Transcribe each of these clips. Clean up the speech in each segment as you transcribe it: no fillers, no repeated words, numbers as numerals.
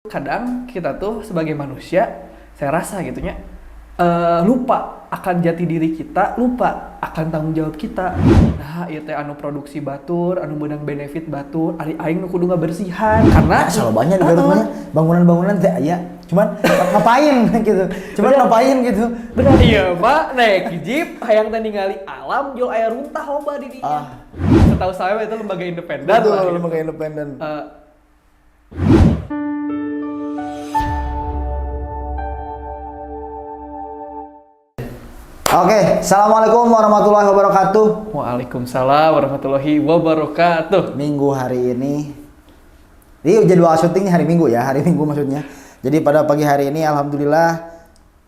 Kadang kita tuh sebagai manusia, saya rasa gitunya, lupa akan jati diri kita, lupa akan tanggung jawab kita. Nah, ieu teh anu produksi batur, anu meunang benefit batur, ari aing nu kudu ngabersihan. Karena salobanya di Garut mah bangunan-bangunan teh aya. Cuman ngapain gitu. Cuman ngapain gitu. Benar iya, Pak. Naik jeep hayang teh ningali alam, jol aya runtah loba di dinya. Setahu saya itu lembaga independen. Betul, lah, lembaga independen. Oke, assalamualaikum warahmatullahi wabarakatuh. Waalaikumsalam warahmatullahi wabarakatuh. Minggu hari ini jadwal syuting hari Minggu ya, hari Minggu maksudnya. Jadi pada pagi hari ini alhamdulillah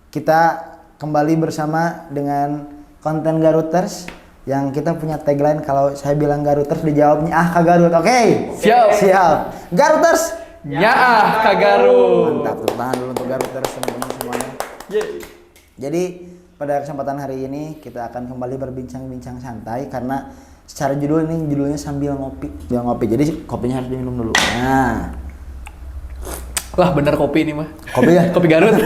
kita kembali bersama dengan konten Garuters yang kita punya tagline kalau saya bilang Garuters dijawabnya Kak Garut. Oke. Siap. Garuters. Kak Garut. Mantap, tepuk tangan dulu untuk Garuters teman-teman semuanya. Jadi pada kesempatan hari ini kita akan kembali berbincang-bincang santai karena secara judulnya sambil ngopi. Jadi kopinya harus diminum dulu. Nah. Wah, bener kopi ini mah. Kopi ya? Kopi Garut.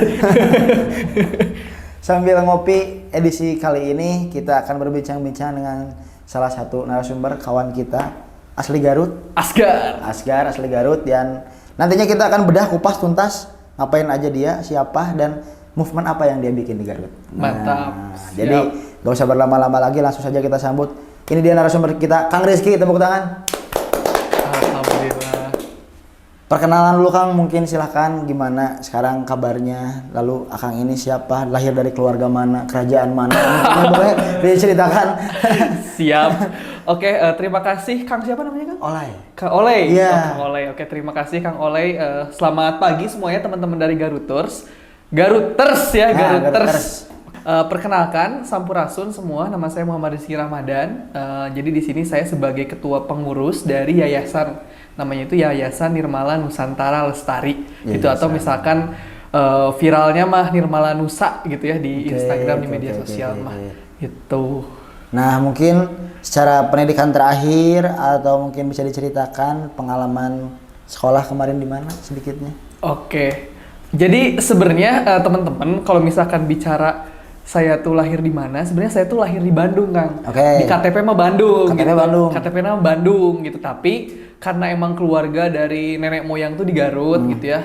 Sambil ngopi edisi kali ini kita akan berbincang-bincang dengan salah satu narasumber kawan kita asli Garut. Asgar asli Garut, dan nantinya kita akan bedah kupas tuntas ngapain aja dia, siapa, dan movement apa yang dia bikin di Garut. Mantap. Jadi gak usah berlama-lama lagi, langsung saja kita sambut. Ini dia narasumber kita, Kang Rizky, tepuk tangan. Alhamdulillah. Perkenalan dulu Kang, mungkin silahkan gimana sekarang kabarnya, lalu Akang ini siapa, lahir dari keluarga mana, kerajaan mana, boleh diceritakan. Siap. Oke, terima kasih Kang, siapa namanya Kang? Olay. Kang Olay. Iya. Kang Olay. Oke, terima kasih Kang Olay. Selamat pagi semuanya teman-teman dari Garuters. Garuters. Perkenalkan, Sampurasun semua. Nama saya Muhammad Rizky Ramadan. Jadi di sini saya sebagai ketua pengurus dari yayasan, namanya itu Yayasan Nirmala Nusantara Lestari. Gitu, atau misalkan viralnya mah Nirmala Nusa gitu ya di Instagram, di media sosial mah. Gitu. Nah, mungkin secara pendidikan terakhir atau mungkin bisa diceritakan pengalaman sekolah kemarin di mana sedikitnya? Oke. Jadi sebenarnya teman-teman kalau misalkan bicara saya tuh lahir di mana, sebenarnya saya tuh lahir di Bandung, Kang. Di KTP mah Bandung. KTP mah Bandung gitu. Tapi karena emang keluarga dari nenek moyang tuh di Garut gitu ya.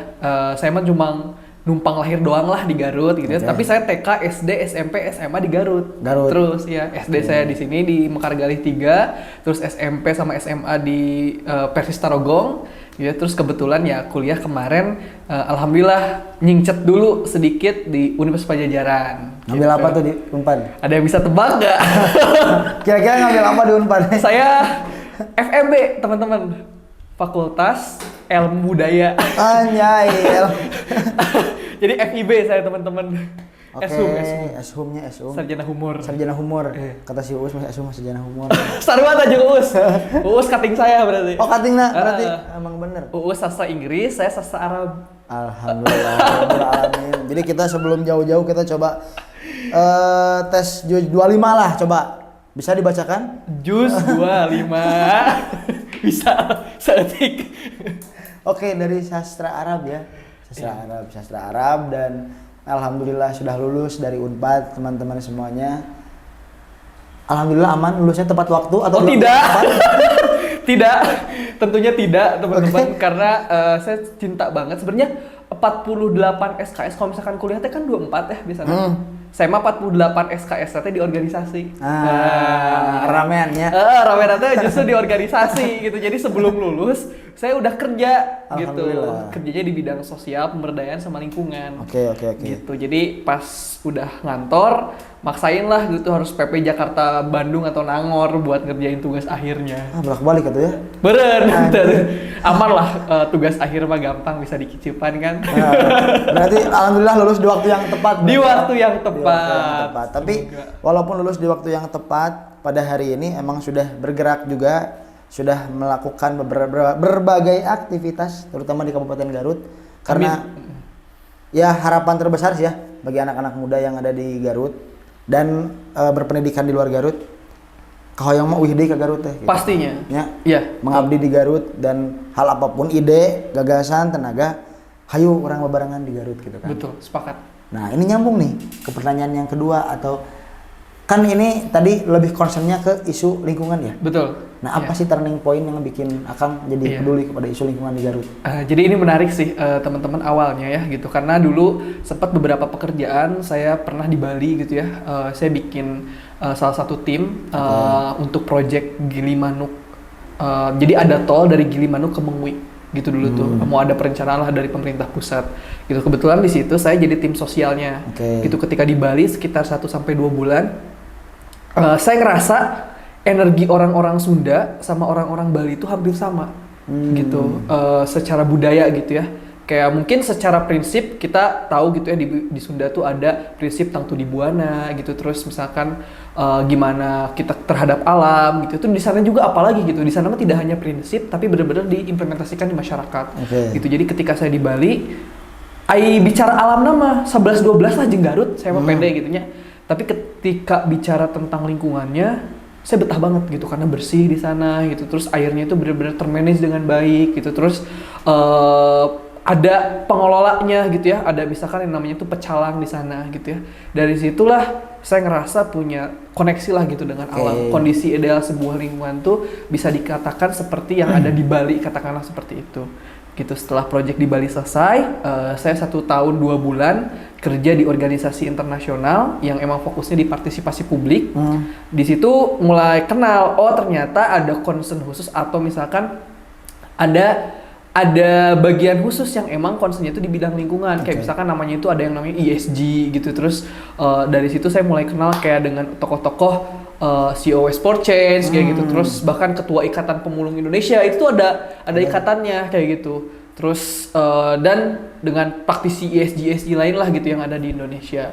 Saya mah cuma numpang lahir doang lah di Garut gitu ya. Tapi saya TK, SD, SMP, SMA di Garut. Terus ya SD saya di sini di Mekargalih 3, terus SMP sama SMA di Persis Tarogong. Ya, terus kebetulan ya kuliah kemarin alhamdulillah nyingcet dulu sedikit di Universitas Pajajaran. Ngambil apa tuh di Unpad? Ada yang bisa tebak nggak? Kira-kira ngambil apa di Unpad? Saya FEB teman-teman, Fakultas Ilmu Budaya. Anjay. Jadi FIB saya teman-teman. Eshum. Sarjana Humor. Kata si Uus masih Eshum sarjana humor. Sarwa aja Uus. Uus cutting saya berarti. Oh, cuttingnya berarti emang bener. Uus sastra Inggris, saya sastra Arab. Alhamdulillah. Jadi kita sebelum jauh-jauh kita coba tes juz 25 lah, coba. Bisa dibacakan? Juz 25. Bisa seetik. Oke, dari sastra Arab ya. Sastra Arab, dan alhamdulillah sudah lulus dari Unpad teman-teman semuanya. Alhamdulillah aman, lulusnya tepat waktu atau tidak? Tidak, tentunya tidak teman-teman. Karena saya cinta banget sebenarnya 48 SKS kalau misalkan kuliah teh kan 24 ya biasanya. Saya mah 48 SKS teh di organisasi. Rameannya. Ramean teh justru di organisasi gitu. Jadi sebelum lulus saya udah kerja gitu. Kerjanya di bidang sosial, pemberdayaan sama lingkungan. Oke. Gitu. Jadi pas udah ngantor, maksain lah gitu harus PP Jakarta, Bandung atau Nangor buat ngerjain tugas akhirnya. Bolak-balik gitu ya. Beren. Aman lah, tugas akhir mah gampang, bisa dikicipan kan. Berarti alhamdulillah lulus di waktu yang tepat. Di waktu yang tepat. Tapi walaupun lulus di waktu yang tepat, pada hari ini emang sudah bergerak juga, sudah melakukan berbagai aktivitas terutama di Kabupaten Garut. Karena ya harapan terbesar sih ya bagi anak-anak muda yang ada di Garut dan berpendidikan di luar Garut. Kahoyong mah wih deui ka Garut teh. Gitu. Pastinya. Ya. Mengabdi di Garut, dan hal apapun ide, gagasan, tenaga hayu orang bebarengan di Garut gitu kan. Betul, sepakat. Nah ini nyambung nih ke pertanyaan yang kedua, atau kan ini tadi lebih concernnya ke isu lingkungan ya. Betul. Nah apa sih turning point yang bikin Akang jadi peduli kepada isu lingkungan di Garut? Jadi ini menarik sih teman-teman awalnya ya gitu, karena dulu sempat beberapa pekerjaan saya pernah di Bali gitu ya. Saya bikin salah satu tim untuk project Gili Manuk. Jadi ada tol dari Gili Manuk ke Mengwi gitu dulu tuh, mau ada perencanaan lah dari pemerintah pusat gitu. Kebetulan di situ saya jadi tim sosialnya gitu. Ketika di Bali sekitar 1-2 bulan, saya ngerasa energi orang-orang Sunda sama orang-orang Bali itu hampir sama gitu, secara budaya gitu ya. Kayak mungkin secara prinsip kita tahu gitu ya, di Sunda tuh ada prinsip Tangtu di Buana gitu, terus misalkan gimana kita terhadap alam gitu. Itu di sana juga apalagi gitu. Di sana mah tidak hanya prinsip tapi benar-benar diimplementasikan di masyarakat. Gitu. Jadi ketika saya di Bali, bicara alam nama 11-12 lah jeung Garut, saya mah pede gitu nya. Tapi ketika bicara tentang lingkungannya, saya betah banget gitu karena bersih di sana gitu. Terus airnya itu benar-benar termanage dengan baik gitu. Terus ada pengelolanya gitu ya, ada misalkan yang namanya tuh pecalang di sana gitu ya. Dari situlah saya ngerasa punya koneksi lah gitu dengan alam. Kondisi ideal sebuah lingkungan tuh bisa dikatakan seperti yang ada di Bali, katakanlah seperti itu. Gitu. Setelah proyek di Bali selesai, saya 1 tahun 2 bulan kerja di organisasi internasional yang emang fokusnya di partisipasi publik. Di situ mulai kenal, oh ternyata ada concern khusus atau misalkan ada bagian khusus yang emang concernnya itu di bidang lingkungan. Kayak misalkan namanya itu ada yang namanya ESG gitu. Terus dari situ saya mulai kenal kayak dengan tokoh-tokoh CEO Sport Change kayak gitu. Terus bahkan ketua Ikatan Pemulung Indonesia itu tuh ada ikatannya kayak gitu. Terus dan dengan praktisi ESG lain lah gitu yang ada di Indonesia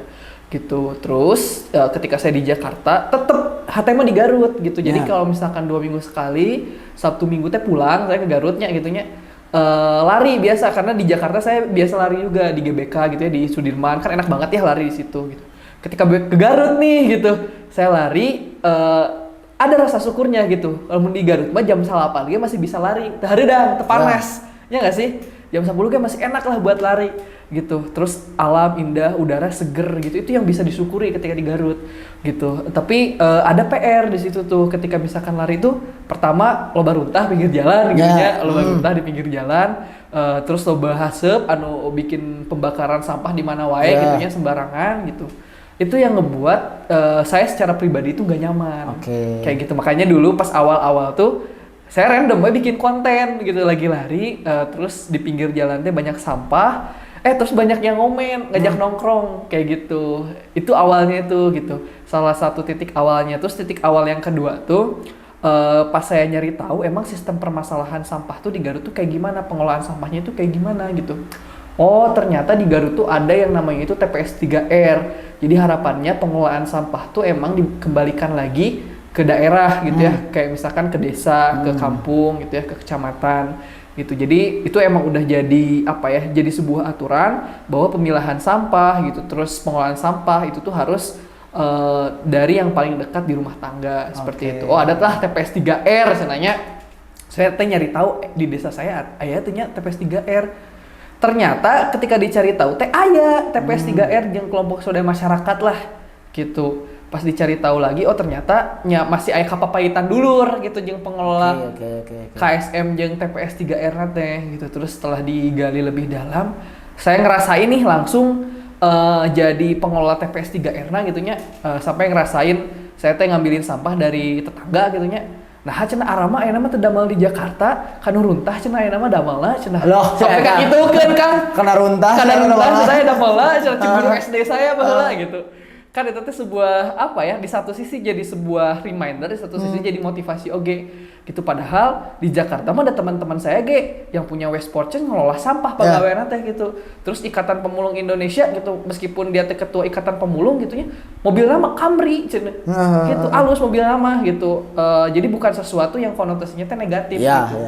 gitu. Terus ketika saya di Jakarta tetap HTM di Garut gitu. Jadi kalau misalkan 2 minggu sekali, Sabtu Minggu teh pulang saya ke Garutnya gitunya. Lari biasa, karena di Jakarta saya biasa lari juga di GBK gitu ya, di Sudirman kan enak banget ya lari di situ gitu. Ketika ke Garut nih gitu, saya lari ada rasa syukurnya gitu. Kalau di Garut mah jam 8 dia masih bisa lari, hareudang, teu panas. Ya nggak sih? Jam 10 kan masih enak lah buat lari gitu. Terus alam indah, udara seger gitu. Itu yang bisa disyukuri ketika di Garut gitu. Tapi ada PR di situ tuh, ketika misalkan lari itu pertama loba runtah pinggir jalan gitu ya, loba runtah di pinggir jalan. Terus loba haseup anu bikin pembakaran sampah di mana wae gitu ya, sembarangan gitu. Itu yang ngebuat saya secara pribadi itu gak nyaman. Kayak gitu. Makanya dulu pas awal-awal tuh saya random bikin konten gitu, lagi lari, terus di pinggir jalan teh banyak sampah, terus banyak yang ngomen, ngajak nongkrong kayak gitu. Itu awalnya tuh gitu, salah satu titik awalnya. Terus titik awal yang kedua tuh pas saya nyari tahu emang sistem permasalahan sampah tuh di Garut tuh kayak gimana, pengelolaan sampahnya tuh kayak gimana gitu. Oh ternyata di Garut tuh ada yang namanya itu TPS 3R. Jadi harapannya pengelolaan sampah tuh emang dikembalikan lagi ke daerah gitu ya, kayak misalkan ke desa, ke kampung gitu ya, ke kecamatan gitu. Jadi itu emang udah jadi apa ya, jadi sebuah aturan bahwa pemilahan sampah gitu, terus pengelolaan sampah itu tuh harus dari yang paling dekat di rumah tangga seperti itu. Oh ada lah TPS 3R, saya nyari tahu di desa saya ayatnya TPS 3R. Ternyata ketika dicari tahu aya TPS 3R jeung kelompok swadaya masyarakat lah gitu. Pas dicari tahu lagi, oh ternyata masih aya kapapaitan dulur gitu jeung pengelola KSM jeung TPS 3R teh gitu. Terus setelah digali lebih dalam, saya ngerasain nih langsung jadi pengelola TPS 3R gitu nya, sampai ngerasain saya teh ngambilin sampah dari tetangga gitu nya. Nah, cenah arama aya mah teu damel di Jakarta, kanu runtah cenah aya mah damelna cenah. Sampai ka kitukeun Kang. Kana runtah saya damelna cenah ciburu SD saya baheula gitu. Kan itu tuh sebuah apa ya, di satu sisi jadi sebuah reminder, di satu sisi jadi motivasi gitu. Padahal di Jakarta mah ada teman-teman saya yang punya waste portion ngelola sampah pegawaian teh gitu. Terus Ikatan Pemulung Indonesia gitu, meskipun dia teh ketua Ikatan Pemulung gitu nya, mobilnya mah Camry cenah. Gitu, alus mobil nama gitu. Jadi bukan sesuatu yang konotasinya teh negatif gitu.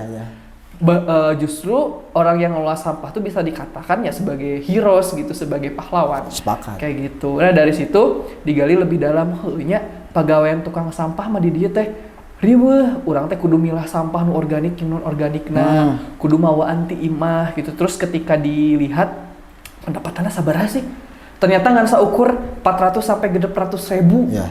Justru orang yang ngelola sampah tuh bisa dikatakan ya sebagai heroes gitu, sebagai pahlawan. Sepakat. Kayak gitu. Nah dari situ digali lebih dalam, heunya pegawaian tukang sampah mah di dieu teh riweuh urang teh kudu milah sampah nu organik jeung non organikna, kudu mawa anti imah gitu. Terus ketika dilihat pendapatannya sabaraha sih? Ternyata ngan saukur 400 sampai 600 ribu. Ya.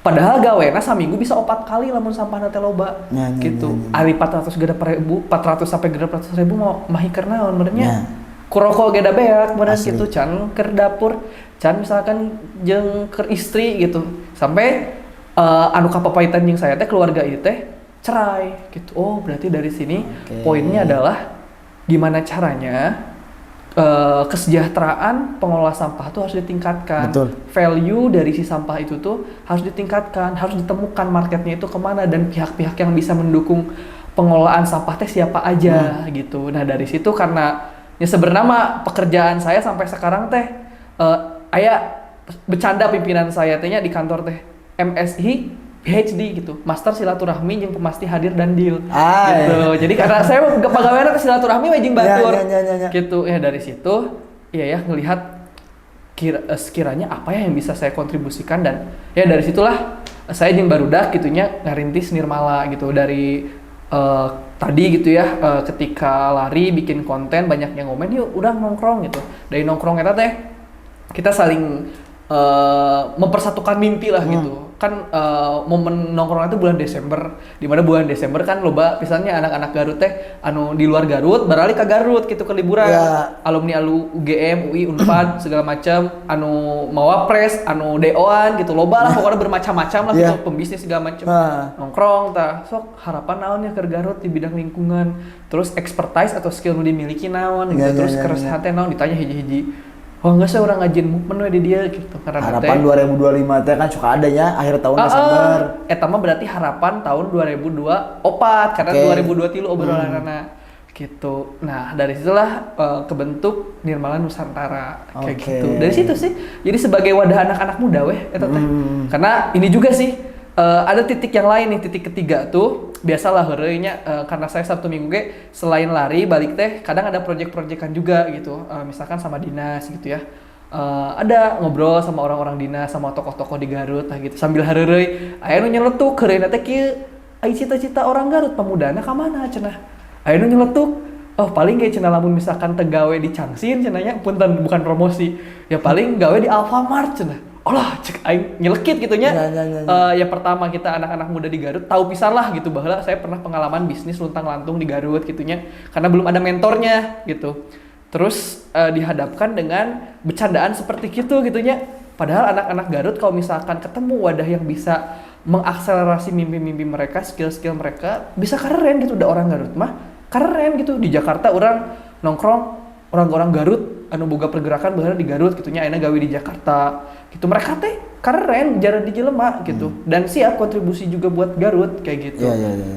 Padahal gawena saminggu bisa 4 kali lamun sampahna teh loba. Gitu. Ari 400 ribu, 400 sampai 600 ribu mau mahikeun naon benernya. Kuroko ge da beak bener gitu can keur dapur, can misalkan jeung keur istri gitu. Sampai anu kapapaitan jeung saya teh keluarga ieu teh cerai gitu. Oh, berarti dari sini poinnya adalah gimana caranya kesejahteraan pengelola sampah tuh harus ditingkatkan. Betul. Value dari si sampah itu tuh harus ditingkatkan, harus ditemukan marketnya itu kemana dan pihak-pihak yang bisa mendukung pengelolaan sampah teh siapa aja gitu. Nah dari situ karena ya sebenarnya pekerjaan saya sampai sekarang teh aya bercanda pimpinan saya tehnya di kantor teh MSI PhD gitu, master silaturahmi jeung pemasti hadir dan deal gitu. Jadi karena saya pegawainya silaturahmi we jeung batur gitu. Ya dari situ ya ngelihat sekiranya apa ya yang bisa saya kontribusikan dan ya dari situlah saya jeung barudak gitunya ngarintis Nirmala gitu dari tadi gitu ya ketika lari bikin konten banyak yang ngomen yuk udah nongkrong gitu. Dari nongkrong eta teh kita saling mempersatukan mimpi lah gitu. Kan momen nongkrong itu bulan Desember, di mana bulan Desember kan loba misalnya anak-anak Garut teh anu di luar Garut beralih ke Garut gitu ke liburan. Alumni UGM, UI, Unpad segala macam anu mawapres, anu DO-an gitu loba lah pokoknya bermacam-macam lah gitu pembisnis segala macam. Nongkrong tah sok harapan naon ya ke Garut di bidang lingkungan. Terus expertise atau skill nu dimiliki naon gitu. Terus keresahan teh naon ditanya hiji-hiji. Oh enggak sih orang ngajin movement we di dia gitu. Karena harapan 2025 teh kan suka adanya akhir tahun Desember. Eta mah berarti harapan tahun 2024 karena 2023 obrolanana gitu. Nah, dari situlah kebentuk Nirmala Nusantara kayak gitu. Dari situ sih. Jadi sebagai wadah anak-anak muda weh eta teh. Karena ini juga sih ada titik yang lain nih, titik ketiga tuh biasalah heureunya karena saya Sabtu Minggu ge selain lari balik teh kadang ada project-projectan juga gitu. Misalkan sama dinas gitu ya. Ada ngobrol sama orang-orang dinas sama tokoh-tokoh di Garut lah gitu. Sambil hareureuy aya nu nyeletuk keureuy teh kieu ai cita-cita orang Garut pemudana ka mana cenah. Aya nu nyeletuk oh paling ge cenah lamun misalkan teu gawe di Cangsin cenah nya punten bukan promosi. Ya paling gawe di Alfamart cenah. Olah cek aing nyelekit gitu nya. Ya pertama kita anak-anak muda di Garut tahu pisan lah gitu bahwa saya pernah pengalaman bisnis luntang-lantung di Garut gitu nya karena belum ada mentornya gitu. Terus dihadapkan dengan bercandaan seperti gitu nya. Padahal anak-anak Garut kalau misalkan ketemu wadah yang bisa mengakselerasi mimpi-mimpi mereka, skill-skill mereka bisa keren gitu. Udah orang Garut mah keren gitu. Di Jakarta orang nongkrong orang-orang Garut anu boga pergerakan bahwa di Garut gitunya ayeuna gawe di Jakarta gitu. Mereka teh keren jarang dijelema gitu dan siap kontribusi juga buat Garut kayak gitu.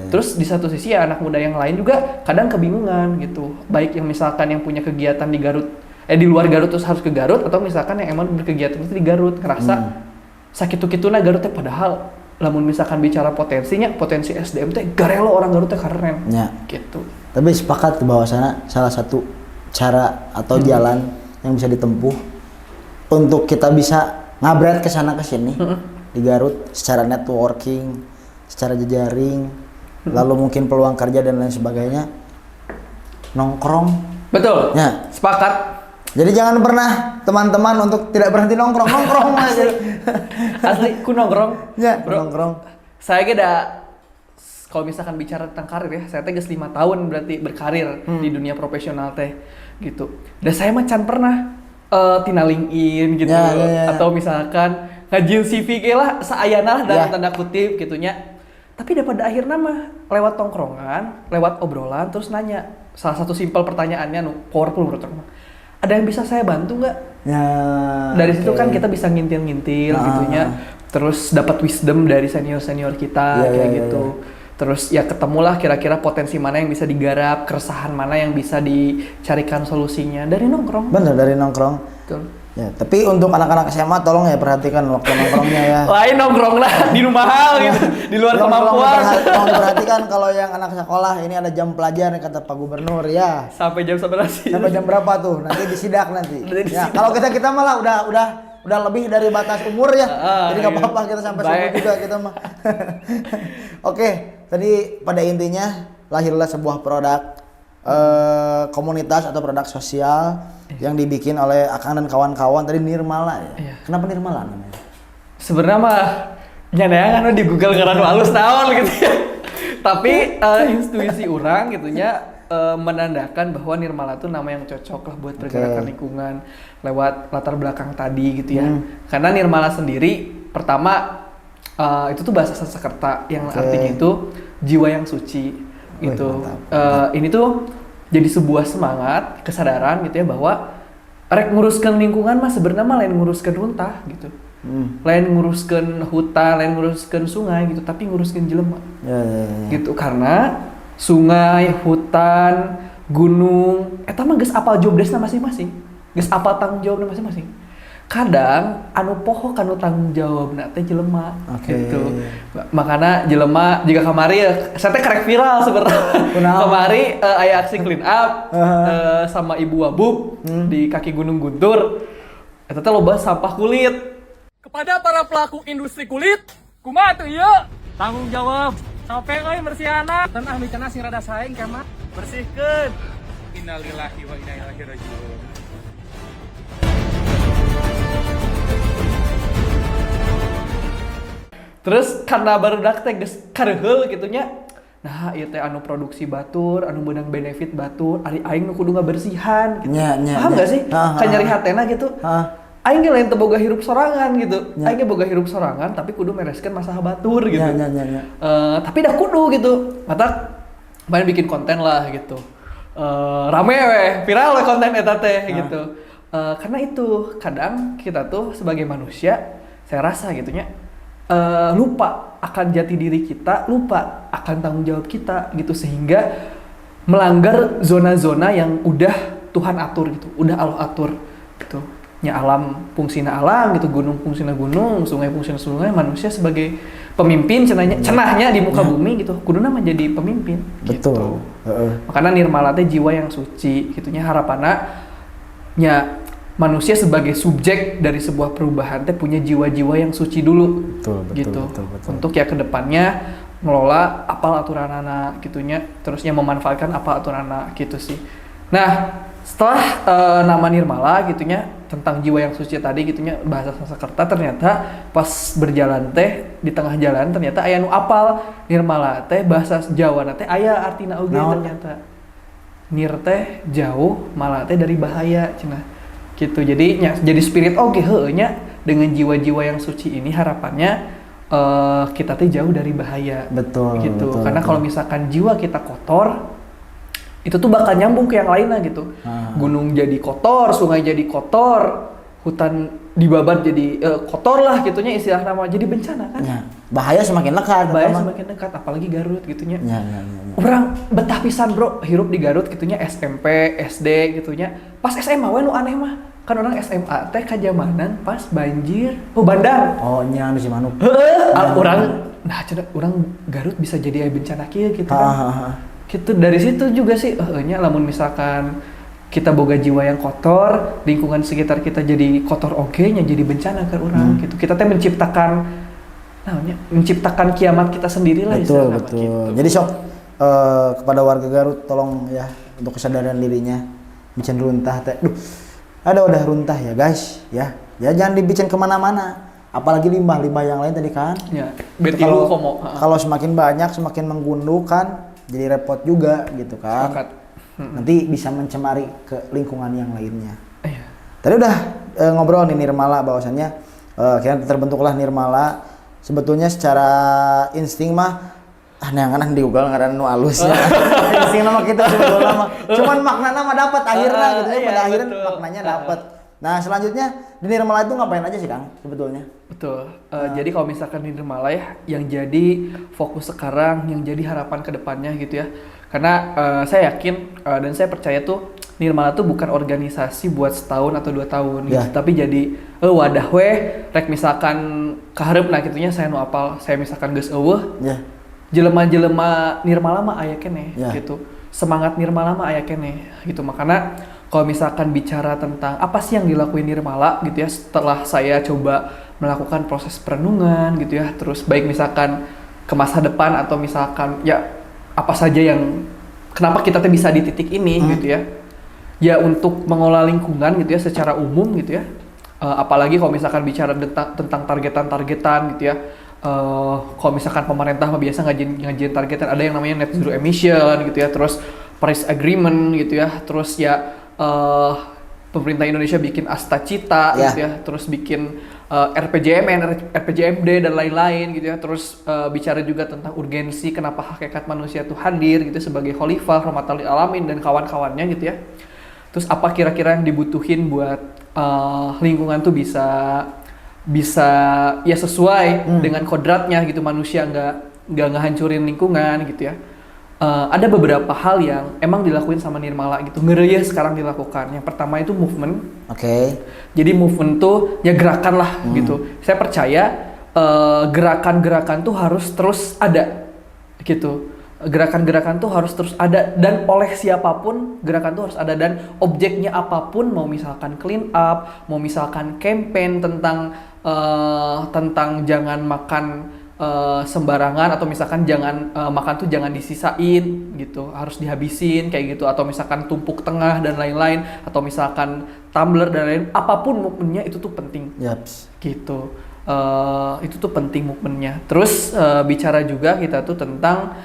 Terus di satu sisi ya anak muda yang lain juga kadang kebingungan gitu. Baik yang misalkan yang punya kegiatan di Garut di luar Garut terus harus ke Garut atau misalkan yang emang berkegiatan itu di Garut ngerasa sakitu-kituna Garut teh padahal lamun misalkan bicara potensinya potensi SDM teh garelo orang Garut teh keren gitu. Tapi sepakat ke bawah sana salah satu cara atau jalan yang bisa ditempuh untuk kita bisa ngabret ke sana ke sini di Garut secara networking, secara jejaring, lalu mungkin peluang kerja dan lain sebagainya. Nongkrong. Betul. Ya, sepakat. Jadi jangan pernah teman-teman untuk tidak berhenti nongkrong aja. Asli ku nongkrong. Ya, nongkrong. Saya udah kalau misalkan bicara tentang karir ya, saya teh geus 5 tahun berarti berkarir di dunia profesional teh gitu. Dan saya mah can pernah tina LinkedIn gitu atau misalkan ngajin CV ge lah saayana lah dalam tanda kutip gitunya. Tapi pada akhirnya mah lewat tongkrongan, lewat obrolan terus nanya salah satu simpel pertanyaannya powerful menurut aku. Ada yang bisa saya bantu nggak? Dari situ kan kita bisa ngintil-ngintil gitunya. Terus dapat wisdom dari senior-senior kita kayak gitu. Terus ya ketemulah kira-kira potensi mana yang bisa digarap, keresahan mana yang bisa dicarikan solusinya dari nongkrong. Bener, dari nongkrong. Betul. Ya, tapi untuk anak-anak SMA tolong ya perhatikan waktu nongkrongnya ya. Lain nongkrong lah di rumah hal gitu, di luar kemampuan. Tolong perhatikan kalau yang anak sekolah ini ada jam pelajar kata Pak Gubernur ya. Sampai jam berapa sih? Sampai jam berapa tuh? Nanti disidak nanti. Ya, kalau kita malah udah udah lebih dari batas umur ya. Jadi nggak apa-apa kita sampai subuh juga kita mah. Oke, tadi pada intinya lahirlah sebuah produk komunitas atau produk sosial yang dibikin oleh Akang dan kawan-kawan tadi Nirmala ya. Iya. Kenapa Nirmala namanya? Sebenarnya mah nyanyian di Google karena halus naon gitu ya. Tapi intuisi orang gitunya menandakan bahwa Nirmala itu nama yang cocok lah buat pergerakan lingkungan lewat latar belakang tadi gitu ya. Karena Nirmala sendiri pertama itu tuh bahasa Sanskerta yang artinya itu jiwa yang suci gitu. Ini tuh jadi sebuah semangat, kesadaran gitu ya bahwa rek nguruskan lingkungan mah sebenarnya mah lain nguruskan runtah gitu. Lain nguruskan hutan, lain nguruskan sungai gitu, tapi nguruskan jelema. Gitu karena sungai, hutan, gunung, eta mah geus apal job desk-na masing-masing. Geus apal tanggung jawabna masing-masing. Kadang anu poho kanu tanggung jawabna teh jelema gitu. Makana jelema jika kamari saya teh karek viral sebenarnya. Kamari aya aksi clean up sama Ibu Wabub di kaki Gunung Guntur. Eta teh loba sampah kulit. Kepada para pelaku industri kulit, kumaha tuh ieu? Tanggung jawab. Sampai euy bersihana. Dan ahli cenah sing rada saeng kemah bersihkeun. Innalillahi wa inna ilaihi rajiun. Terus karena barudak teh geus kareheul gitunya. Nah, ieu teh anu produksi batur, anu meunang benefit batur, ari aing nu kudu ngabersihan gitu. Paham enggak sih? Kan nyari hatena gitu. Aing ge lain teu boga hirup sorangan gitu. Aing ge boga hirup sorangan tapi kudu mereskeun masalah batur gitu. Tapi dah kudu gitu. Mata main bikin konten lah gitu. Rame weh, viral weh konten eta teh gitu. Karena itu kadang kita tuh sebagai manusia saya rasa gitunya lupa akan jati diri kita, lupa akan tanggung jawab kita gitu sehingga melanggar zona-zona yang udah Tuhan atur gitu, udah Allah atur gitu. Ya alam fungsina alam gitu, gunung fungsina gunung, sungai fungsina sungai, manusia sebagai pemimpin cenahnya di muka bumi gitu, kuduna menjadi pemimpin. Betul. Gitu. Makanya Nirmala teh jiwa yang suci gitunya harapanna nya manusia sebagai subjek dari sebuah perubahan teh punya jiwa-jiwa yang suci dulu. Betul. Untuk ya kedepannya ngelola apal aturan anak gitunya, terusnya memanfaatkan apal aturan anak gitu sih. Nah, setelah nama Nirmala gitunya tentang jiwa yang suci tadi gitunya bahasa Sanskerta, ternyata pas berjalan teh di tengah jalan ternyata aya nu apal Nirmala teh bahasa Jawa teh aya artina oge ternyata. Nir teh jauh, mala teh dari bahaya cenah. Gitu. Jadi spirit oge heueuh nya dengan jiwa-jiwa yang suci ini harapannya kita teh jauh dari bahaya. Betul. Gitu. Karena kalau misalkan jiwa kita kotor itu tuh bakal nyambung ke yang lainnya gitu. Gunung jadi kotor, sungai jadi kotor, hutan dibabat jadi kotor lah gitunya istilah nama jadi bencana kan. Bahaya semakin lekat. Apalagi Garut gitunya. Orang betah pisan bro hirup di Garut gitunya SMP, SD gitunya. Pas SMA we nu aneh mah. Kan orang SMA teh kajamanan pas banjir. Bandang. Nya di Cimanuk. Orang Garut bisa jadi bencana kieu gitu kan. Gitu dari situ juga sih nya lamun misalkan kita boga jiwa yang kotor, lingkungan sekitar kita jadi kotor nya jadi bencana ke orang gitu. Kita teh menciptakan kiamat kita sendiri lah. Betul. Gitu. Jadi sok kepada warga Garut tolong ya untuk kesadaran dirinya bikin runtah teh. Udah runtah ya guys ya. Ya jangan dibikin kemana-mana. Apalagi limbah-limbah yang lain tadi kan. Ya. Kalau semakin banyak semakin menggundul kan jadi repot juga gitu kan. Nanti bisa mencemari ke lingkungan yang lainnya. Tadi udah ngobrol nih Nirmala bahwasannya akhirnya terbentuklah Nirmala. Sebetulnya secara insting mah neangan di Google ngaran nu alus ya. Insting nama kita sebetulnya mah. Cuman maknanya mah dapat akhirnya gitu ya. Pada akhirnya maknanya dapat. Nah, selanjutnya di Nirmala itu ngapain aja sih Kang sebetulnya? Betul. Jadi kalau misalkan di Nirmala ya yang jadi fokus sekarang, yang jadi harapan ke depannya gitu ya. Karena saya yakin dan saya percaya tuh Nirmala tuh bukan organisasi buat setahun atau 2 tahun gitu, tapi jadi wadah rek misalkan kahareupna gitunya saya nu apal, saya misalkan geus eueuh. Jelema-jelema Nirmala mah aya keneh gitu. Semangat Nirmala mah aya keneh gitu. Makanya kalau misalkan bicara tentang apa sih yang dilakuin Nirmala gitu ya setelah saya coba melakukan proses perenungan gitu ya, terus baik misalkan ke masa depan atau misalkan ya apa saja yang kenapa kita bisa di titik ini gitu ya. Ya untuk mengolah lingkungan gitu ya secara umum gitu ya. Apalagi kalau misalkan bicara tentang targetan-targetan gitu ya. Kalau misalkan pemerintah biasa ngajin targetan, ada yang namanya net zero emission gitu ya, terus Paris Agreement gitu ya, terus ya pemerintah Indonesia bikin Astacita gitu ya, terus bikin RPJMN, RPJMD dan lain-lain gitu ya, terus bicara juga tentang urgensi kenapa hakikat manusia itu hadir gitu sebagai khalifah rahmatan lil alamin dan kawan-kawannya gitu ya. Terus apa kira-kira yang dibutuhin buat lingkungan tuh bisa ya sesuai dengan kodratnya gitu, manusia nggak ngehancurin lingkungan gitu ya. Ada beberapa hal yang emang dilakuin sama Nirmala gitu, ngereyeh sekarang dilakukan. Yang pertama itu movement. Jadi movement tuh ya gerakan lah gitu. Saya percaya gerakan-gerakan tuh harus terus ada gitu. Gerakan-gerakan tuh harus terus ada dan oleh siapapun gerakan tuh harus ada, dan objeknya apapun, mau misalkan clean up, mau misalkan campaign tentang jangan makan sembarangan, atau misalkan jangan makan tuh jangan disisain gitu, harus dihabisin kayak gitu, atau misalkan tumpuk tengah dan lain-lain, atau misalkan tumbler dan lain, apapun movementnya itu tuh penting gitu. Itu tuh penting movementnya. Terus bicara juga kita tuh tentang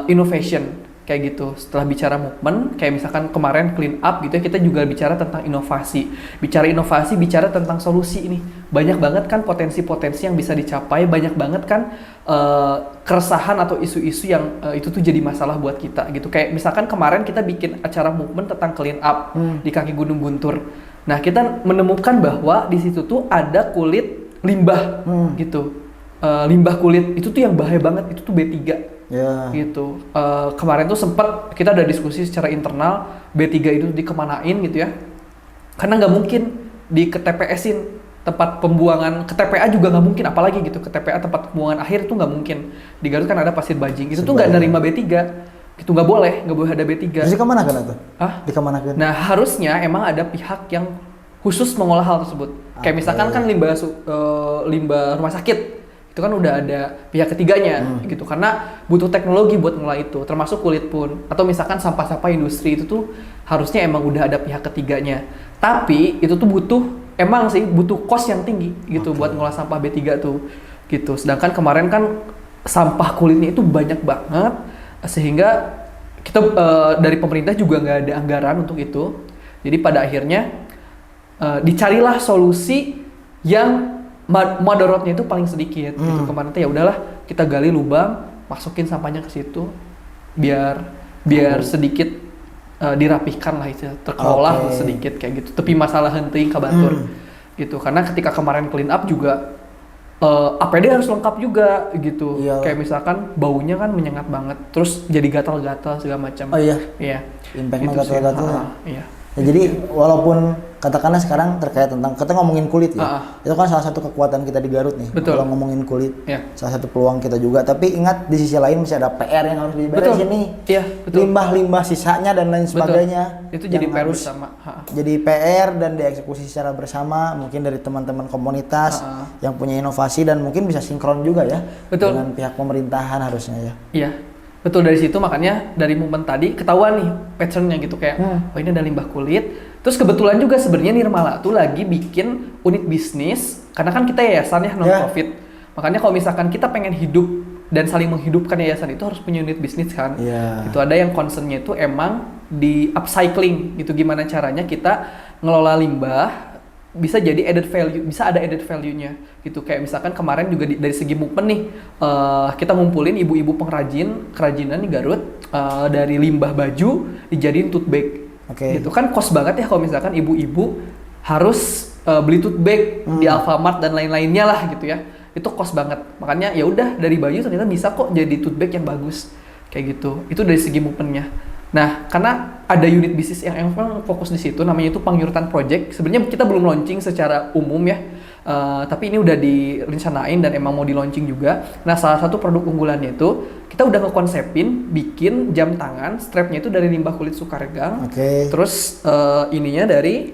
innovation kayak gitu. Setelah bicara movement, kayak misalkan kemarin clean up gitu ya, kita juga bicara tentang inovasi. Bicara inovasi, bicara tentang solusi ini. Banyak banget kan potensi-potensi yang bisa dicapai, banyak banget kan keresahan atau isu-isu yang itu tuh jadi masalah buat kita gitu. Kayak misalkan kemarin kita bikin acara movement tentang clean up di kaki Gunung Guntur. Nah, kita menemukan bahwa di situ tuh ada kulit limbah gitu. Limbah kulit itu tuh yang bahaya banget, itu tuh B3. Gitu. Kemarin tuh sempat kita ada diskusi secara internal, B3 itu dikemanain gitu ya, karena nggak mungkin di TPS-in tempat pembuangan, ke TPA juga nggak mungkin, apalagi gitu ke TPA tempat pembuangan akhir itu nggak mungkin. Di Garut kan ada pasir bajing, itu tuh nggak nerima B3 gitu, nggak boleh ada B3. Terus dikemanakan itu? Dikemanakan? Nah, harusnya emang ada pihak yang khusus mengolah hal tersebut. Kayak misalkan kan limbah rumah sakit itu kan udah ada pihak ketiganya gitu, karena butuh teknologi buat ngolah itu, termasuk kulit pun, atau misalkan sampah-sampah industri itu tuh harusnya emang udah ada pihak ketiganya. Tapi itu tuh butuh cost yang tinggi gitu buat ngolah sampah B3 tuh gitu. Sedangkan kemarin kan sampah kulitnya itu banyak banget, sehingga kita dari pemerintah juga nggak ada anggaran untuk itu. Jadi pada akhirnya dicarilah solusi yang madorotnya itu paling sedikit gitu. Kemarin tuh ya udahlah, kita gali lubang, masukin sampahnya ke situ, biar sedikit dirapihkan lah, itu terkelola sedikit kayak gitu. Tapi masalah henteu ka batur gitu, karena ketika kemarin clean up juga APD harus lengkap juga gitu. Kayak misalkan baunya kan menyengat banget, terus jadi gatal-gatal segala macam. Impact gatal-gatal. Jadi walaupun katakanlah sekarang terkait tentang, kita ngomongin kulit ya, itu kan salah satu kekuatan kita di Garut nih. Kalau ngomongin kulit, salah satu peluang kita juga. Tapi ingat di sisi lain masih ada PR yang harus diberesin nih. Limbah-limbah sisanya dan lain sebagainya. Itu jadi PR bersama. Jadi PR dan dieksekusi secara bersama, mungkin dari teman-teman komunitas yang punya inovasi, dan mungkin bisa sinkron juga ya dengan pihak pemerintahan harusnya ya. Iya. Betul, dari situ makanya dari momen tadi ketahuan nih patternnya gitu, kayak oh ini ada limbah kulit. Terus kebetulan juga sebenarnya Nirmala tuh lagi bikin unit bisnis, karena kan kita yayasan ya, non profit. Makanya kalau misalkan kita pengen hidup dan saling menghidupkan yayasan itu harus punya unit bisnis kan. Itu ada yang concernnya itu emang di upcycling gitu, gimana caranya kita ngelola limbah bisa jadi added value, bisa ada added value-nya gitu. Kayak misalkan kemarin juga dari segi movement nih, kita ngumpulin ibu-ibu kerajinan di Garut, dari limbah baju dijadiin tote bag. Gitu kan cost banget ya kalau misalkan ibu-ibu harus beli tote bag di Alfamart dan lain-lainnya lah gitu ya. Itu cost banget. Makanya ya udah, dari baju ternyata bisa kok jadi tote bag yang bagus kayak gitu. Itu dari segi movement-nya. Nah, karena ada unit bisnis yang emang fokus di situ, namanya itu Pangyurtan Project. Sebenarnya kita belum launching secara umum ya. Tapi ini udah direncanain dan emang mau di launching juga. Nah, salah satu produk unggulannya itu kita udah ngekonsepin bikin jam tangan strapnya itu dari limbah kulit sukaregang. Terus ininya dari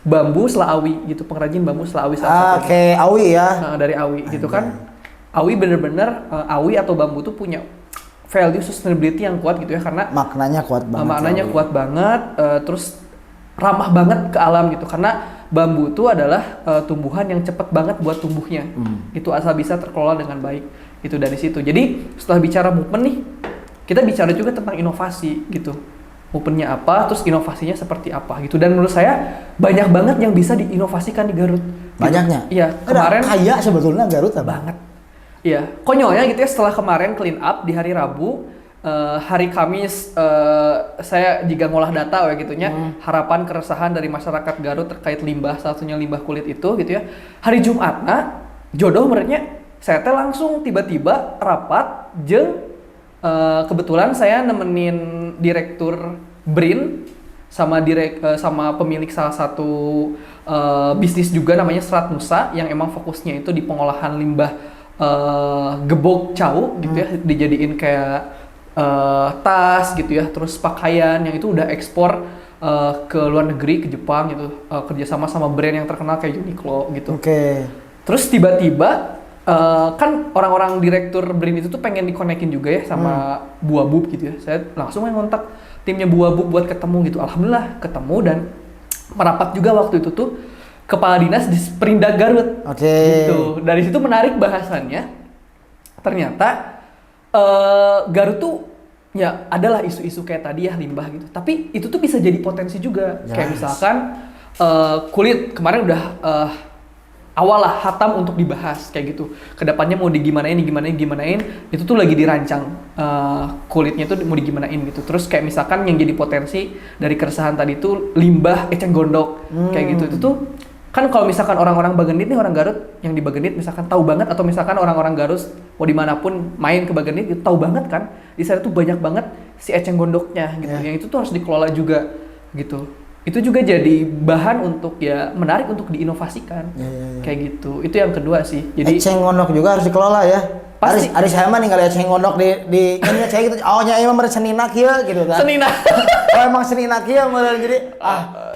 bambu selaawi gitu, pengrajin bambu selaawi salah satunya. Awi ya. Dari awi gitu kan. Awi bener-bener awi atau bambu tuh punya value sustainability yang kuat gitu ya, karena maknanya kuat banget. Kuat banget, terus ramah banget ke alam gitu, karena bambu itu adalah tumbuhan yang cepet banget buat tumbuhnya. Itu asal bisa terkelola dengan baik. Itu dari situ. Jadi setelah bicara movement nih, kita bicara juga tentang inovasi gitu. Movementnya apa, terus inovasinya seperti apa gitu. Dan menurut saya banyak banget yang bisa diinovasikan di Garut. Banyaknya? Gitu. Iya, kemarin kaya sebetulnya Garut banget. Iya, konyolnya gitu ya, setelah kemarin clean up di hari Rabu, hari Kamis saya juga ngolah data gitunya, harapan keresahan dari masyarakat Garut terkait limbah, satunya limbah kulit itu gitu ya. Hari Jumat jodoh menurutnya saya teh langsung tiba-tiba rapat kebetulan saya nemenin direktur BRIN sama sama pemilik salah satu bisnis juga namanya Serat Nusa yang emang fokusnya itu di pengolahan limbah gebok cau gitu ya, dijadiin kayak tas gitu ya, terus pakaian yang itu udah ekspor ke luar negeri, ke Jepang gitu, kerjasama sama brand yang terkenal kayak Uniqlo gitu. Terus tiba-tiba kan orang-orang direktur BRIN itu tuh pengen dikonekin juga ya sama Buabub gitu ya. Saya langsung ngontak timnya Buabub buat ketemu gitu. Alhamdulillah ketemu dan merapat juga waktu itu tuh Kepala Dinas di Perindak Garut. Gitu. Dari situ menarik bahasannya. Ternyata Garut tuh ya adalah isu-isu kayak tadi ya, limbah gitu. Tapi itu tuh bisa jadi potensi juga. Kayak misalkan kulit kemarin udah awal lah hatam untuk dibahas kayak gitu. Kedepannya mau digimanain, itu tuh lagi dirancang kulitnya tuh mau digimanain gitu. Terus kayak misalkan yang jadi potensi dari keresahan tadi tuh limbah eceng gondok kayak gitu. Itu tuh kan kalau misalkan orang-orang Bagenit nih, orang Garut yang di Bagenit misalkan tahu banget, atau misalkan orang-orang Garut mau dimanapun main ke Bagenit itu tahu banget kan di sana tuh banyak banget si eceng gondoknya gitu. Yang itu tuh harus dikelola juga gitu. Itu juga jadi bahan untuk ya menarik untuk diinovasikan. Kayak gitu. Itu yang kedua sih. Jadi eceng gondok juga harus dikelola ya. Pasti. Ari saya mah ningali eceng gondok di ini saya gitu. Oh nya emang senina kieu gitu kan. Senina. Oh emang senina kieu meureun jadi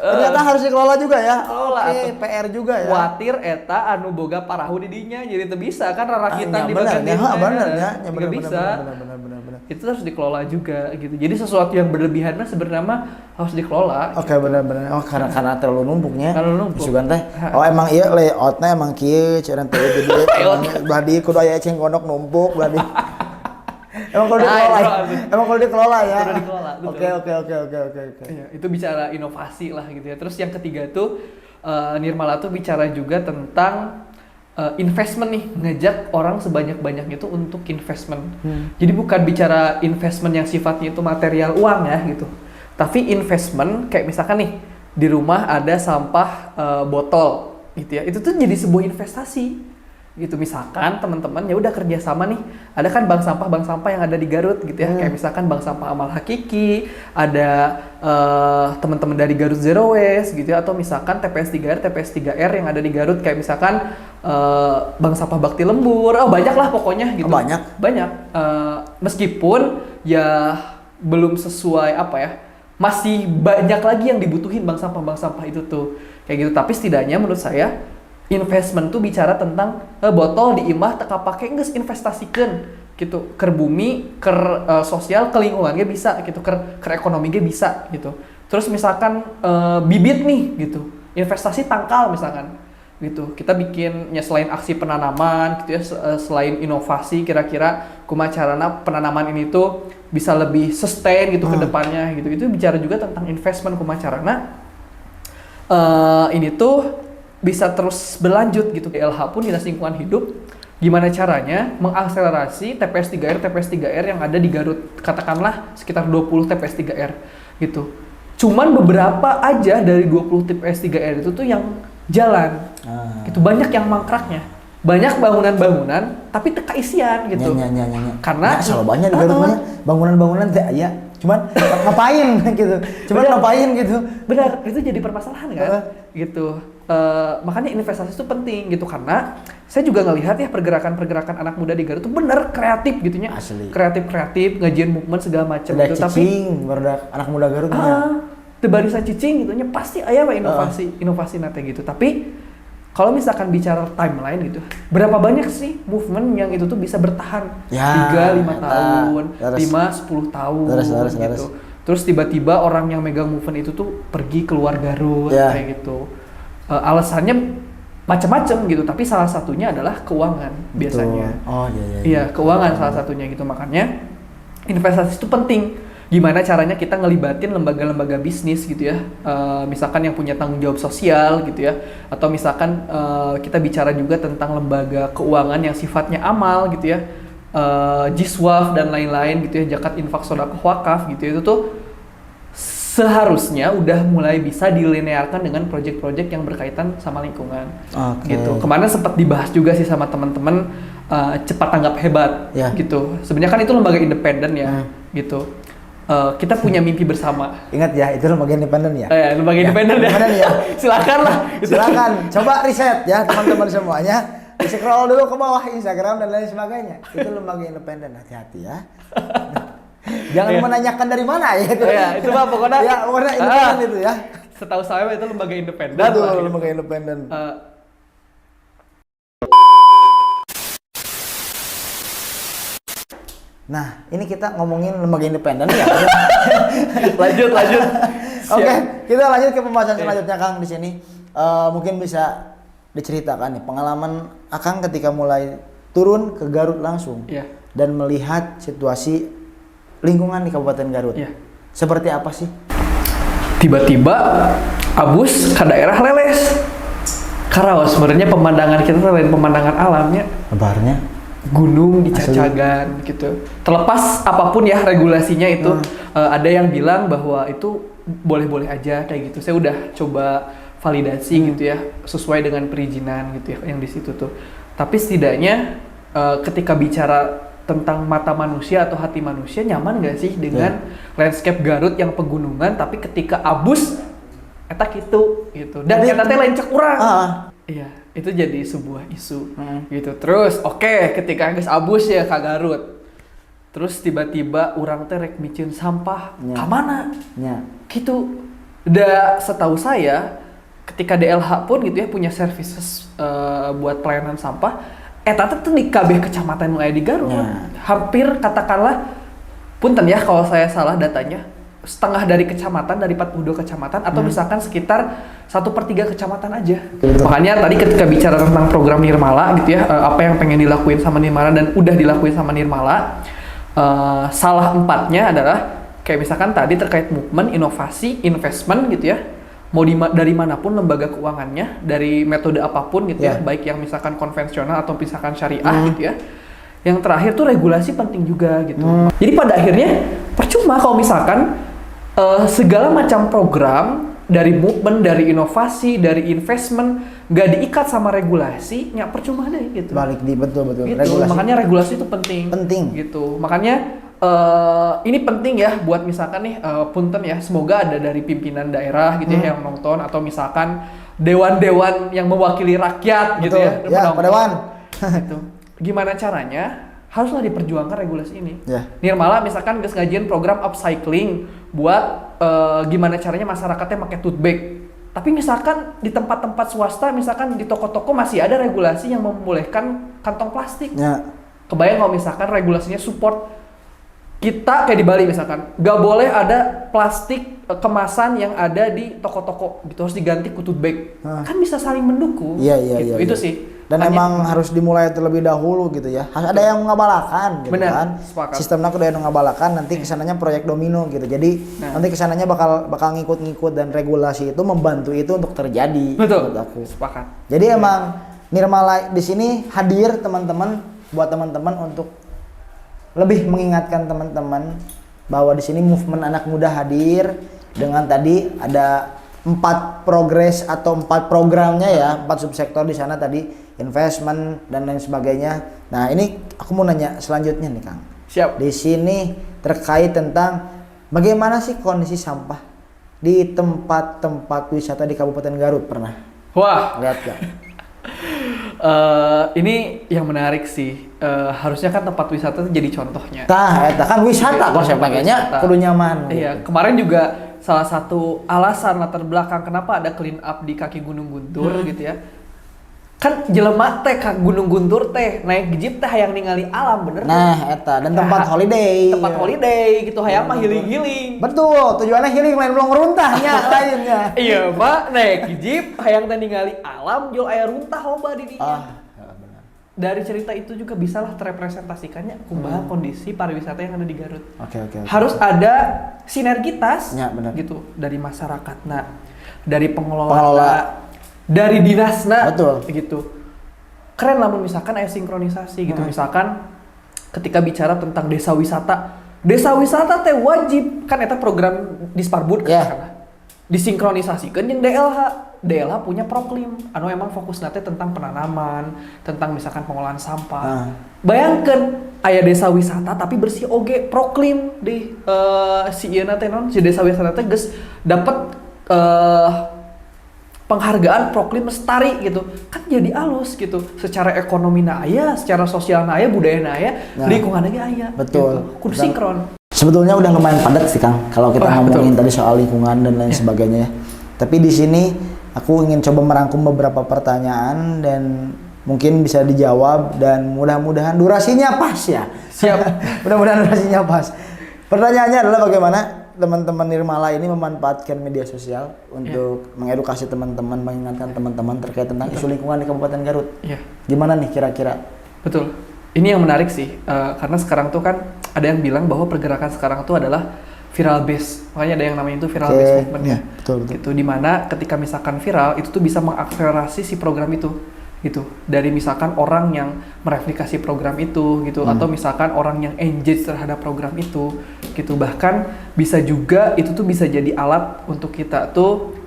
ternyata harus dikelola juga ya. Oke, PR juga ya. Kuatir eta anu boga parahu di dinya jadi teu bisa kan rarakitan di bagian bagian bener ya. Bener bisa. Bener. Itu harus dikelola juga gitu. Jadi sesuatu yang berlebihan sebenarnya mah harus dikelola. Oke, bener. Oh karena terlalu numpuknya. Terlalu numpuk. Isugan teh. Oh emang iya layoutnya emang kieu ceureun teh jadi belah di kudu aya eceng gondok numpuk belah di. Emang kalau dikelola ya. Oke. Ya, itu bicara inovasi lah gitu ya. Terus yang ketiga tuh Nirmala tuh bicara juga tentang investment nih, ngajak orang sebanyak-banyaknya itu untuk investment. Jadi bukan bicara investment yang sifatnya itu material uang ya gitu. Tapi investment kayak misalkan nih di rumah ada sampah botol gitu ya. Itu tuh jadi sebuah investasi. Gitu misalkan teman-teman ya udah kerjasama nih, ada kan bank sampah yang ada di Garut gitu ya, kayak misalkan bank sampah Amal Hakiki, ada teman-teman dari Garut Zero Waste gitu ya, atau misalkan TPS 3R yang ada di Garut, kayak misalkan bank sampah Bakti Lembur, banyak lah pokoknya gitu. Banyak. Meskipun ya belum sesuai masih banyak lagi yang dibutuhin bank sampah itu tuh kayak gitu. Tapi setidaknya menurut saya investment tuh bicara tentang botol diimah teka pake geus investasikan gitu ke bumi, ke sosial, ke lingkungan ge bisa gitu, ke ekonomi ge bisa gitu. Terus misalkan bibit nih gitu, investasi tangkal misalkan gitu. Kita bikinnya selain aksi penanaman gitu ya, selain inovasi kira-kira kumaha carana penanaman ini tuh bisa lebih sustain gitu ke depannya gitu. Itu bicara juga tentang investment kumaha carana ini tuh bisa terus berlanjut gitu. DLH pun Dinas Lingkungan Hidup gimana caranya mengakselerasi TPS 3R yang ada di Garut, katakanlah sekitar 20 TPS 3R gitu. Cuman beberapa aja dari 20 TPS 3R itu tuh yang jalan gitu, banyak yang mangkraknya, banyak bangunan-bangunan tapi teka isian gitu. Karena selalu banyak di Garut bangunan-bangunan teh aya cuman ngapain gitu. Benar, itu jadi permasalahan kan gitu. makanya investasi itu penting gitu, karena saya juga ngelihat ya pergerakan anak muda di Garut itu bener kreatif gitunya. Asli. Kreatif, ngajian movement segala macam gitu. Tapi anak muda Garut teu barisan cicing gitunya pasti aya we inovasi nate gitu. Tapi kalau misalkan bicara timeline gitu, berapa banyak sih movement yang itu tuh bisa bertahan 3-5 tahun, 5-10 tahun gitu. Terus tiba-tiba orang yang megang movement itu tuh pergi keluar Garut kayak gitu. Alasannya macam-macam gitu, tapi salah satunya adalah keuangan biasanya. Iya, keuangan salah satunya gitu. Makanya investasi itu penting. Gimana caranya kita ngelibatin lembaga-lembaga bisnis gitu ya, misalkan yang punya tanggung jawab sosial gitu ya, atau misalkan kita bicara juga tentang lembaga keuangan yang sifatnya amal gitu ya, Jiswaf dan lain-lain gitu ya, Zakat Infak Sedekah Wakaf gitu ya, itu tuh seharusnya udah mulai bisa dilinearkan dengan proyek-proyek yang berkaitan sama lingkungan gitu. Kemarin sempat dibahas juga sih sama teman-teman, cepat tanggap hebat gitu. Sebenarnya kan itu lembaga independen ya gitu. Kita punya mimpi bersama. Ingat ya, itu lembaga independen ya? Lembaga independen ya. Silakan lah. Silakan, coba riset ya teman-teman semuanya. Scroll dulu ke bawah Instagram dan lain sebagainya. Itu lembaga independen, hati-hati ya. Jangan menanyakan dari mana ya itu. Itu mah pokoknya. Ya, pokoknya independen itu ya. Setahu saya itu lembaga independen. Betul, lembaga independen. Nah, ini kita ngomongin lembaga independen ya. lanjut. Oke, kita lanjut ke pembahasan selanjutnya Kang di sini. Mungkin bisa diceritakan nih pengalaman Akang ketika mulai turun ke Garut langsung dan melihat situasi lingkungan di Kabupaten Garut. Seperti apa sih? Tiba-tiba abus ke daerah leles. Karena sebenarnya pemandangan kita selain pemandangan alamnya, lebarnya gunung di Cacagan gitu. Terlepas apapun ya regulasinya itu, ada yang bilang bahwa itu boleh-boleh aja kayak gitu. Saya udah coba validasi gitu ya, sesuai dengan perizinan gitu ya yang di situ tuh. Tapi setidaknya ketika bicara tentang mata manusia atau hati manusia, nyaman gak sih dengan landscape Garut yang pegunungan, tapi ketika abus etak gitu. Dan kita teh lain cek urang. Iya, itu jadi sebuah isu gitu. Terus ketika geus abus ya ka Garut. Terus tiba-tiba urang teh rek micin sampah ka mana? Gitu. Da setahu saya ketika DLH pun gitu ya punya services buat pelayanan sampah, eta tuh di kabeh kecamatan mulai di Garut. Hampir katakanlah punten ya kalau saya salah datanya, setengah dari kecamatan, dari 42 kecamatan, atau misalkan sekitar 1/3 kecamatan aja. Makanya tadi ketika bicara tentang program Nirmala gitu ya, apa yang pengen dilakuin sama Nirmala dan udah dilakuin sama Nirmala, salah 4-nya adalah kayak misalkan tadi terkait movement, inovasi, investment gitu ya, mau dari manapun lembaga keuangannya, dari metode apapun gitu ya, baik yang misalkan konvensional atau misalkan syariah gitu ya. Yang terakhir tuh regulasi penting juga gitu. Jadi pada akhirnya percuma kalau misalkan segala macam program dari movement, dari inovasi, dari investment nggak diikat sama regulasi, ya percuma deh gitu. Balik di betul. Gitu. Makanya regulasi itu penting. Gitu. Makanya ini penting ya buat misalkan nih punten ya, semoga ada dari pimpinan daerah gitu ya yang nonton, atau misalkan dewan-dewan yang mewakili rakyat gitu ya. Pak Dewan. Gitu. Gimana caranya? Haruslah diperjuangkan regulasi ini. Nirmala misalkan geus ngajian program upcycling buat gimana caranya masyarakatnya pakai tote bag. Tapi misalkan di tempat-tempat swasta, misalkan di toko-toko masih ada regulasi yang membolehkan kantong plastik. Kebayang kalau misalkan regulasinya support kita kayak di Bali misalkan, nggak boleh ada plastik kemasan yang ada di toko-toko gitu, harus diganti ke tote bag. Kan bisa saling mendukung. Gitu. Itu sih. Dan emang harus dimulai terlebih dahulu gitu ya. Harus ada yang ngabalakan gitu. Bener, kan. Sepakat. Sistemnya udah yang ngabalakan, nanti kesananya proyek domino gitu. Jadi nanti kesananya bakal ngikut-ngikut, dan regulasi itu membantu itu untuk terjadi. Betul. Aku sepakat. Jadi emang Nirmala di sini hadir teman-teman, buat teman-teman untuk lebih mengingatkan teman-teman bahwa di sini movement anak muda hadir dengan tadi ada 4 progres atau 4 programnya ya, 4 subsektor di sana tadi, investment dan lain sebagainya. Nah, ini aku mau nanya selanjutnya nih, Kang. Siap. Di sini terkait tentang bagaimana sih kondisi sampah di tempat-tempat wisata di Kabupaten Garut pernah? Wah, Lihat gak? ini yang menarik sih. Harusnya kan tempat wisata itu jadi contohnya. Tah, eta kan wisata konsepnya kayaknya kudu nyaman. Iya, kemarin juga salah satu alasan latar belakang kenapa ada clean up di kaki Gunung Guntur gitu ya. Kan jelema teh ka Gunung Guntur teh naik jeep teh hayang ningali alam bener. Nah, eta dan tempat holiday. Tempat holiday gitu hayang mah healing-healing. Betul, tujuannya healing lain belum runtahnya lainnya. Iya, Pak, naik jeep hayang teh ningali alam jol aya runtah loba di dinya. Benar. Dari cerita itu juga bisalah terrepresentasikannya kumaha kondisi pariwisata yang ada di Garut. Oke. Harus ada sinergitas Ya, benar. gitu dari masyarakat, dari pengelola, dari dinasna, Betul. gitu. Keren lah misalkan ada sinkronisasi gitu. Misalkan ketika bicara tentang desa wisata teh wajib kan eta program Disparbud katakanlah. Disinkronisasikeun jeung DLH punya proklim anu emang fokus nate tentang penanaman, tentang misalkan pengolahan sampah. Bayangkeun aya desa wisata tapi bersih oge proklim di si ieu teh non si desa wisata teh geus dapat penghargaan proklim lestari gitu. Kan jadi alus gitu. Secara ekonomi na aya, secara sosial na aya, budaya na aya, lingkungan ge aya. Betul. Gitu. Kudu sinkron. Sebetulnya udah lumayan padat sih Kang kalau kita ngomongin tadi soal lingkungan dan lain sebagainya. Tapi di sini aku ingin coba merangkum beberapa pertanyaan dan mungkin bisa dijawab dan mudah-mudahan durasinya pas ya. Siap. Mudah-mudahan durasinya pas. Pertanyaannya adalah bagaimana teman-teman Nirmala ini memanfaatkan media sosial untuk mengedukasi teman-teman, mengingatkan teman-teman terkait tentang isu lingkungan di Kabupaten Garut. Gimana nih kira-kira? Betul. Ini yang menarik sih, karena sekarang tuh kan ada yang bilang bahwa pergerakan sekarang tuh adalah viral base. Makanya ada yang namanya itu viral base movement ya. Betul. Gitu, dimana ketika misalkan viral itu tuh bisa mengakselerasi si program itu. Gitu. Dari misalkan orang yang mereplikasi program itu gitu atau misalkan orang yang engage terhadap program itu gitu. Bahkan bisa juga itu tuh bisa jadi alat untuk kita tuh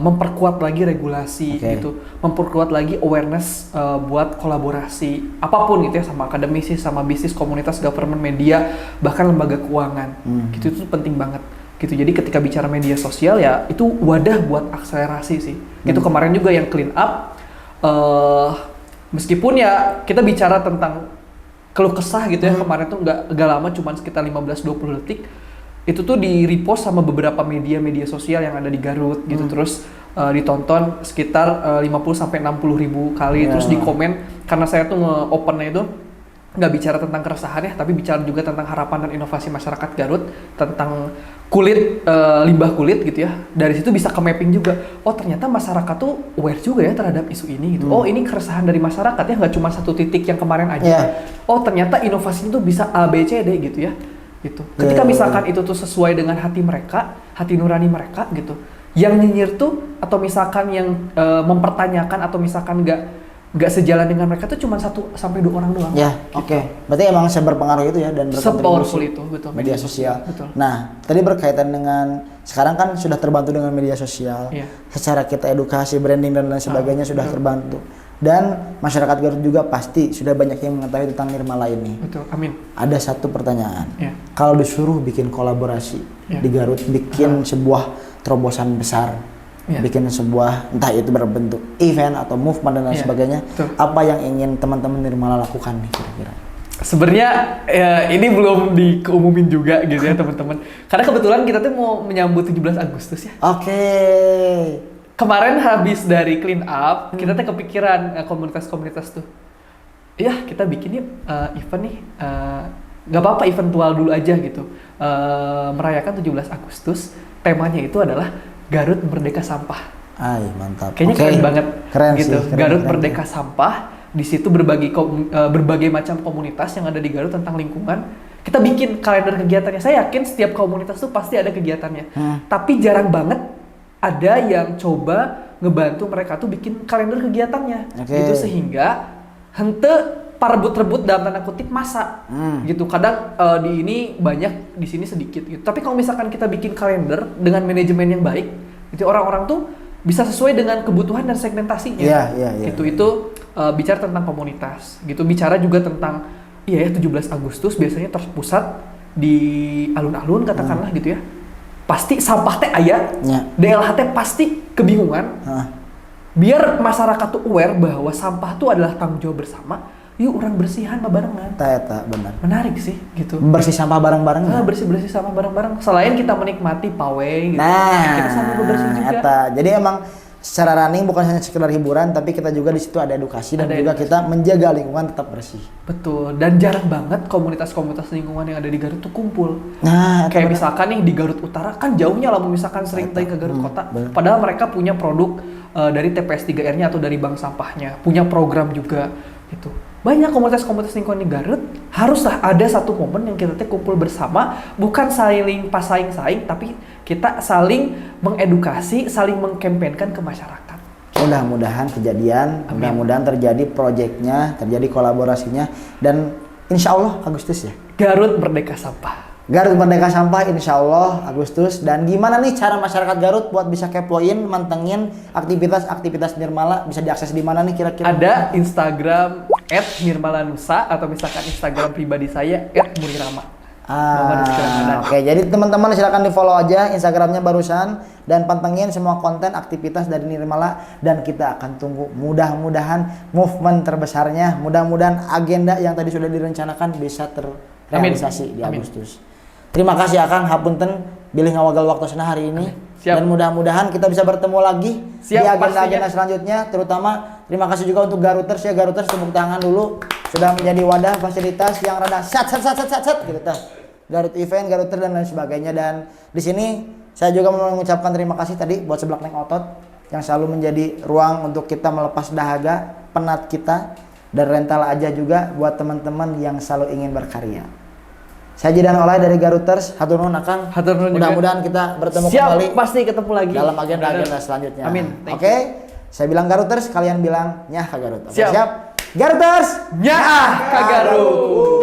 memperkuat lagi regulasi gitu, memperkuat lagi awareness buat kolaborasi apapun gitu ya, sama akademisi, sama bisnis, komunitas, government, media, bahkan lembaga keuangan. Gitu itu penting banget gitu. Jadi ketika bicara media sosial ya itu wadah buat akselerasi sih. Gitu kemarin juga yang clean up meskipun ya kita bicara tentang keluh kesah gitu ya, kemarin tuh nggak lama, cuman sekitar 15-20 detik itu tuh di repost sama beberapa media sosial yang ada di Garut gitu. Terus ditonton sekitar 50-60 ribu kali. Terus di komen, karena saya tuh nge-opennya itu nggak bicara tentang keresahan ya, tapi bicara juga tentang harapan dan inovasi masyarakat Garut tentang kulit, limbah kulit gitu ya. Dari situ bisa ke mapping juga, oh ternyata masyarakat tuh aware juga ya terhadap isu ini gitu. Oh ini keresahan dari masyarakat ya, nggak cuma satu titik yang kemarin aja. Oh ternyata inovasi itu bisa A, B, C, D gitu ya. Gitu. Ketika misalkan itu tuh sesuai dengan hati mereka, hati nurani mereka gitu, yang nyinyir tuh atau misalkan yang mempertanyakan atau misalkan nggak sejalan dengan mereka tuh cuma 1-2 orang doang. Ya, oke. Berarti emang seberpengaruh itu ya dan sepowerful itu, betul. Media sosial. Betul. Nah, tadi berkaitan dengan sekarang kan sudah terbantu dengan media sosial. Secara kita edukasi, branding dan lain sebagainya sudah terbantu. Dan masyarakat Garut juga pasti sudah banyak yang mengetahui tentang Nirmala ini. Betul, amin. Ada satu pertanyaan. Kalau disuruh bikin kolaborasi di Garut, bikin sebuah terobosan besar, bikin sebuah entah itu berbentuk event atau movement dan lain sebagainya, apa yang ingin teman-teman Nirmala lakukan nih kira-kira? Sebenarnya ya, ini belum dikeumumin juga gitu ya teman-teman. Karena kebetulan kita tuh mau menyambut 17 Agustus ya. Kemarin habis dari clean up, kita tuh kepikiran komunitas-komunitas tuh. Ya kita bikin yuk event nih, nggak apa-apa eventual dulu aja gitu. Merayakan 17 Agustus, temanya itu adalah Garut Merdeka Sampah. Mantap. Kayaknya keren banget. Keren gitu. sih. Garut Merdeka Sampah. Di situ berbagai macam komunitas yang ada di Garut tentang lingkungan. Kita bikin kalender kegiatannya. Saya yakin setiap komunitas tuh pasti ada kegiatannya. Tapi jarang banget ada yang coba ngebantu mereka tuh bikin kalender kegiatannya. Gitu sehingga hente parebut-rebut dalam tanda kutip masa gitu. Kadang di ini banyak, di sini sedikit gitu. Tapi kalau misalkan kita bikin kalender dengan manajemen yang baik, itu orang-orang tuh bisa sesuai dengan kebutuhan dan segmentasinya. Gitu. Itu bicara tentang komunitas. Gitu. Bicara juga tentang 17 Agustus biasanya terpusat di alun-alun katakanlah gitu ya. Pasti sampah teh aya. DLH teh pasti kebingungan. biar masyarakat tuh aware bahwa sampah tuh adalah tanggung jawab bersama. Yuk orang bersihan barengan. Eta benar. Menarik sih gitu. Bersih sampah bareng-bareng. Bersih-bersih sampah bareng-bareng. Selain kita menikmati pawai gitu. Nah, kita sambil bebersih juga. Eta. Jadi emang secara running bukan hanya sekedar hiburan, tapi kita juga di situ ada edukasi dan juga kita menjaga lingkungan tetap bersih. Betul. Dan jarang banget komunitas-komunitas lingkungan yang ada di Garut tuh kumpul. Nah, kayak misalkan nih di Garut Utara kan jauhnya lah, misalkan sering ke Garut Kota. Padahal mereka punya produk dari TPS 3R-nya atau dari bank sampahnya, punya program juga gitu. Banyak komunitas-komunitas lingkungan di Garut, haruslah ada satu momen yang kita kumpul bersama, bukan saling saing-saing, tapi kita saling mengedukasi, saling mengkampanyekan ke masyarakat. Mudah-mudahan kejadian, mudah-mudahan terjadi proyeknya, terjadi kolaborasinya, dan insya Allah Agustus ya. Garut Merdeka Sampah. Garut Merdeka Sampah insya Allah Agustus. Dan gimana nih cara masyarakat Garut buat bisa kepoin, mantengin aktivitas-aktivitas Nirmala, bisa diakses di mana nih kira-kira? Ada Instagram @nirmalanusa atau misalkan Instagram pribadi saya @murirama. Oke, jadi teman-teman silakan di follow aja Instagramnya barusan dan pantengin semua konten aktivitas dari Nirmala, dan kita akan tunggu mudah-mudahan movement terbesarnya, mudah-mudahan agenda yang tadi sudah direncanakan bisa terrealisasi di Agustus. Terima kasih Akang hapunten bilih ngawagal waktu hari ini. Siap. Dan mudah-mudahan kita bisa bertemu lagi di agenda-agenda selanjutnya. Terutama terima kasih juga untuk Garuters ya. Garuters tepuk tangan dulu, sudah menjadi wadah fasilitas yang rada sat gitu tah. Garut Event, Garuters dan lain sebagainya. Dan di sini saya juga mau mengucapkan terima kasih tadi buat Seblak Neng Otot yang selalu menjadi ruang untuk kita melepas dahaga penat kita, dan rental aja juga buat teman-teman yang selalu ingin berkarya. Saya Jidan Olay dari Garuters, hatur nuhun Akang. Mudah-mudahan kita bertemu kembali. Pasti ketemu lagi dalam agenda-agenda selanjutnya. Amin. Oke. Saya bilang Garuters, kalian bilang nyah ka Garut. Siap. Garuters, nyah ka Garut.